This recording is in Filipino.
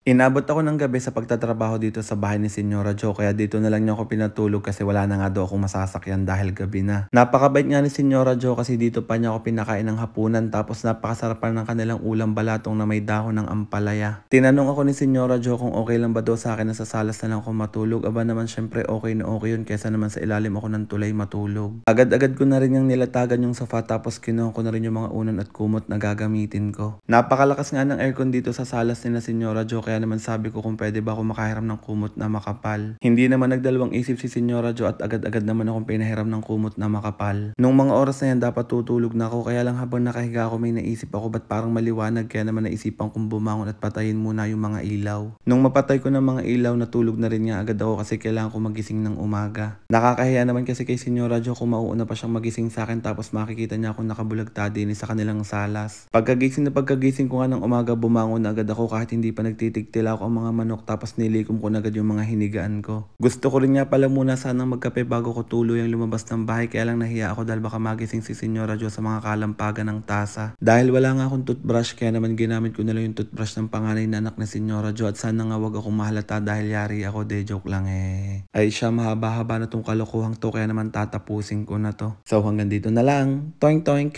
Inabot ako ng gabi sa pagtatrabaho dito sa bahay ni Senyora Jo kaya dito na lang niya ako pinatulog kasi wala na nga daw akong masasakyan dahil gabi na. Napakabait nga ni Senyora Jo kasi dito pa niya ako pinakain ng hapunan tapos napakasarap pa ng kanilang ulam balatong na may dahon ng ampalaya. Tinanong ako ni Senyora Jo kung okay lang ba daw sa akin na sa salas na lang ako matulog. Aba naman syempre okay na okay yun kesa naman sa ilalim ako ng tulay matulog. Agad-agad ko na rin yung nilatagan yung sofa tapos kinuha ko na rin yung mga unan at kumot na gagamitin ko. Napakalakas nga ng aircon dito sa salas ni na Senyora Jo kaya naman sabi ko kung pwede ba ako makahiram ng kumot na makapal. Hindi naman nagdalawang isip si Senyora Jo at agad-agad naman akong pinahiram ng kumot na makapal. Nung mga oras na yan dapat tutulog na ako kaya lang habang nakahiga ako may naisip ako ba't parang maliwanag kaya naman naisipan kong bumangon at patayin muna yung mga ilaw. Nung mapatay ko ng mga ilaw natulog na rin nga agad ako kasi kailangan ko magising ng umaga. Nakakahiya naman kasi kay Senyora Jo kung mauuna pa siyang magising sa akin tapos makikita niya akong nakabulagta din sa kanilang salas. Pagkagising ko nga ng umaga bumangon na agad ako kahit hindi pa nagtitigtila ako ang mga manok tapos nilikom ko na agad yung mga hinigaan ko. Gusto ko rin nga pala muna sanang magkape bago ko tuluyang lumabas ng bahay kaya lang nahiya ako dahil baka magising si Senyora Jo sa mga kalampagan ng tasa. Dahil wala nga akong toothbrush kaya naman ginamit ko na lang yung toothbrush ng panganay na anak ni Senyora Jo at sana nga wag akong mahalata dahil yari ako joke lang Ay siya mahaba-haba na tong kalokohang to kaya naman tatapusin ko na to. So hanggang dito na lang. Toink toink!